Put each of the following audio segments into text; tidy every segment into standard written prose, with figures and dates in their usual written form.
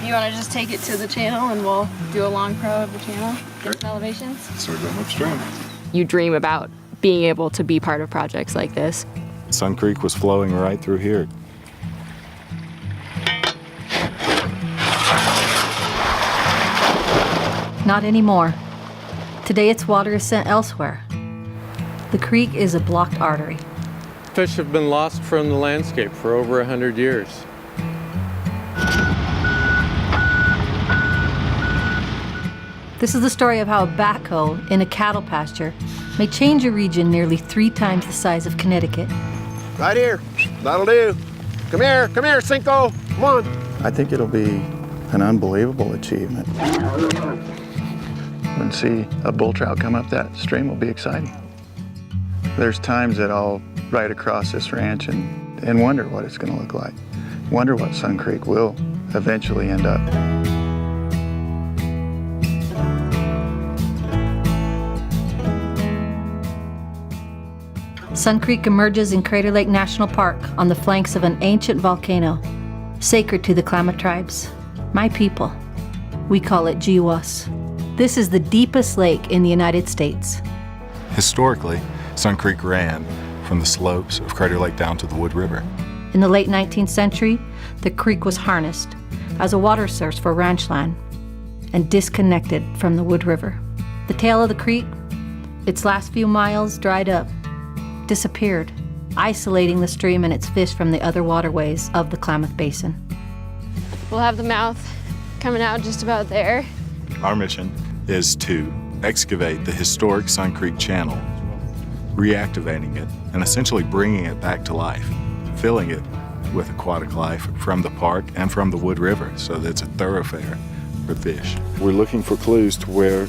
You want to just take it to the channel and we'll do a long pro of the channel, get some elevations? So we're going upstream. You dream about being able to be part of projects like this. Sun Creek was flowing right through here. Not anymore. Today its water is sent elsewhere. The creek is a blocked artery. Fish have been lost from the landscape for over 100 years. This is the story of how a backhoe in a cattle pasture may change a region nearly 3 times the size of Connecticut. Right here, that'll do. Come here, Cinco, come on. I think it'll be an unbelievable achievement. When see a bull trout come up that stream will be exciting. There's times that I'll ride across this ranch and wonder what it's going to look like. Wonder what Sun Creek will eventually end up. Sun Creek emerges in Crater Lake National Park on the flanks of an ancient volcano, sacred to the Klamath tribes, my people. We call it Jiwas. This is the deepest lake in the United States. Historically, Sun Creek ran from the slopes of Crater Lake down to the Wood River. In the late 19th century, the creek was harnessed as a water source for ranch land and disconnected from the Wood River. The tail of the creek, its last few miles dried up, disappeared, isolating the stream and its fish from the other waterways of the Klamath Basin. We'll have the mouth coming out just about there. Our mission is to excavate the historic Sun Creek channel, reactivating it, and essentially bringing it back to life, filling it with aquatic life from the park and from the Wood River so that it's a thoroughfare for fish. We're looking for clues to where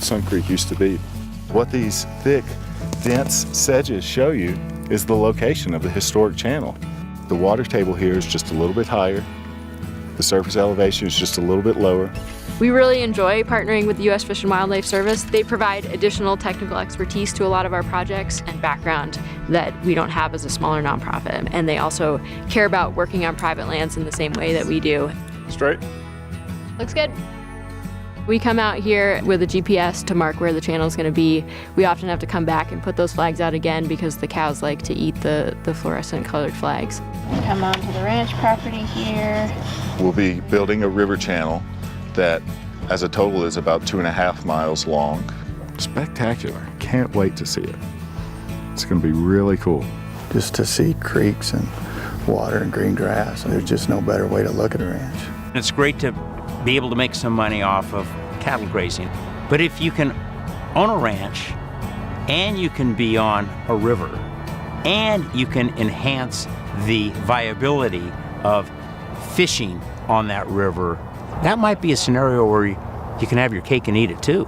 Sun Creek used to be. What these thick, dense sedges show you is the location of the historic channel. The water table here is just a little bit higher. The surface elevation is just a little bit lower. We really enjoy partnering with the U.S. Fish and Wildlife Service. They provide additional technical expertise to a lot of our projects and background that we don't have as a smaller nonprofit. And they also care about working on private lands in the same way that we do. Straight. Looks good. We come out here with a GPS to mark where the channel is going to be. We often have to come back and put those flags out again because the cows like to eat the fluorescent colored flags. Come onto the ranch property here. We'll be building a river channel that as a total is about 2.5 miles long. Spectacular. Can't wait to see it. It's going to be really cool. Just to see creeks and water and green grass, there's just no better way to look at a ranch. It's great to be able to make some money off of cattle grazing. But if you can own a ranch and you can be on a river and you can enhance the viability of fishing on that river, that might be a scenario where you can have your cake and eat it too.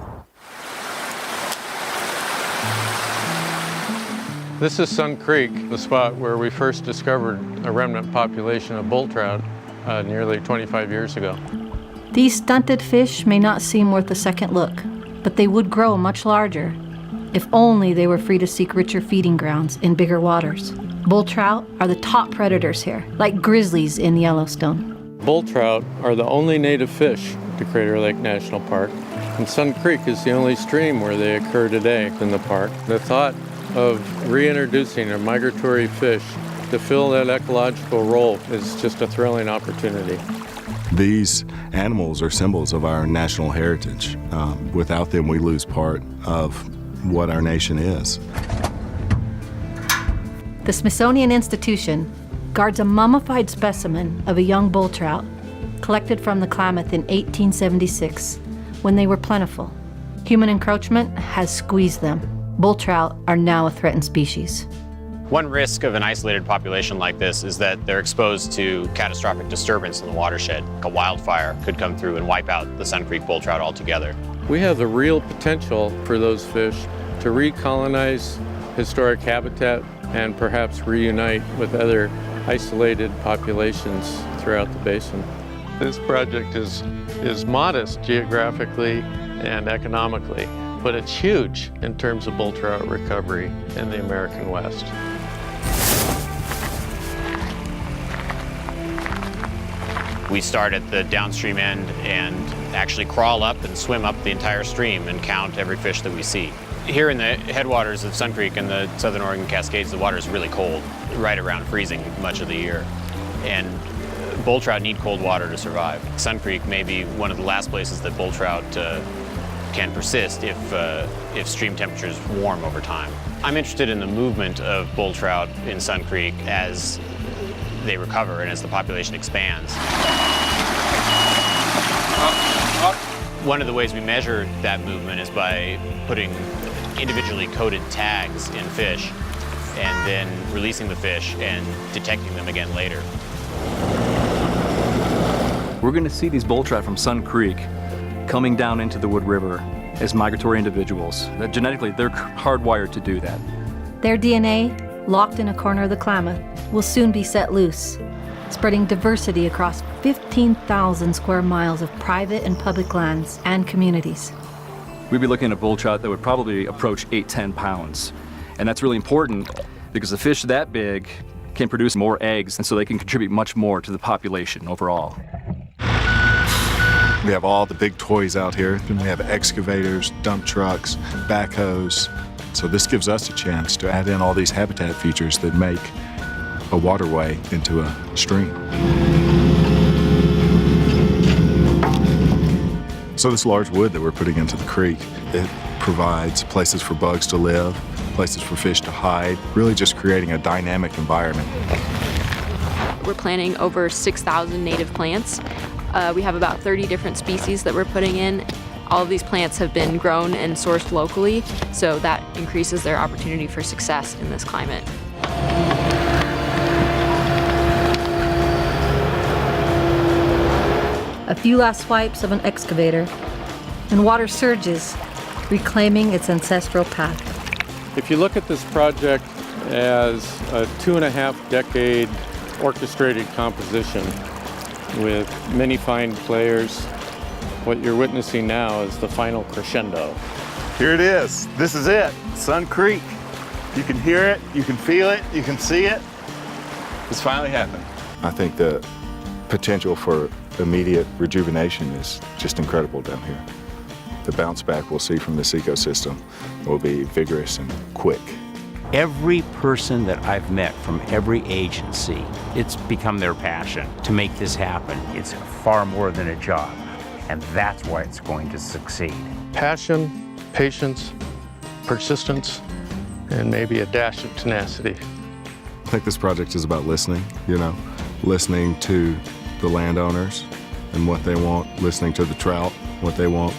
This is Sun Creek, the spot where we first discovered a remnant population of bull trout nearly 25 years ago. These stunted fish may not seem worth a second look, but they would grow much larger if only they were free to seek richer feeding grounds in bigger waters. Bull trout are the top predators here, like grizzlies in Yellowstone. Bull trout are the only native fish to Crater Lake National Park, and Sun Creek is the only stream where they occur today in the park. The thought of reintroducing a migratory fish to fill that ecological role is just a thrilling opportunity. These animals are symbols of our national heritage. Without them, we lose part of what our nation is. The Smithsonian Institution guards a mummified specimen of a young bull trout collected from the Klamath in 1876 when they were plentiful. Human encroachment has squeezed them. Bull trout are now a threatened species. One risk of an isolated population like this is that they're exposed to catastrophic disturbance in the watershed. A wildfire could come through and wipe out the Sun Creek bull trout altogether. We have the real potential for those fish to recolonize historic habitat and perhaps reunite with other isolated populations throughout the basin. This project is modest geographically and economically, but it's huge in terms of bull trout recovery in the American West. We start at the downstream end and actually crawl up and swim up the entire stream and count every fish that we see. Here in the headwaters of Sun Creek in the Southern Oregon Cascades, the water is really cold, right around freezing much of the year. And bull trout need cold water to survive. Sun Creek may be one of the last places that bull trout can persist if stream temperatures warm over time. I'm interested in the movement of bull trout in Sun Creek as they recover and as the population expands. One of the ways we measure that movement is by putting individually coded tags in fish and then releasing the fish and detecting them again later. We're going to see these bull trout from Sun Creek coming down into the Wood River as migratory individuals. That genetically, they're hardwired to do that. Their DNA, locked in a corner of the Klamath, will soon be set loose, spreading diversity across 15,000 square miles of private and public lands and communities. We'd be looking at a bull trout that would probably approach 8-10 pounds. And that's really important because a fish that big can produce more eggs, and so they can contribute much more to the population overall. We have all the big toys out here. And we have excavators, dump trucks, backhoes. So this gives us a chance to add in all these habitat features that make a waterway into a stream. So this large wood that we're putting into the creek, it provides places for bugs to live, places for fish to hide, really just creating a dynamic environment. We're planting over 6,000 native plants. We have about 30 different species that we're putting in. All of these plants have been grown and sourced locally, so that increases their opportunity for success in this climate. A few last swipes of an excavator, and water surges, reclaiming its ancestral path. If you look at this project as a 2.5-decade orchestrated composition with many fine players, what you're witnessing now is the final crescendo. Here it is. This is it. Sun Creek. You can hear it, you can feel it, you can see it. It's finally happened. I think the potential for immediate rejuvenation is just incredible down here. The bounce back we'll see from this ecosystem will be vigorous and quick. Every person that I've met from every agency, it's become their passion to make this happen. It's far more than a job, and that's why it's going to succeed. Passion, patience, persistence, and maybe a dash of tenacity. I think this project is about listening, listening to the landowners and what they want, listening to the trout, what they want.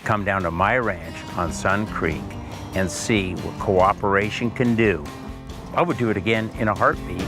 Come down to my ranch on Sun Creek and see what cooperation can do. I would do it again in a heartbeat.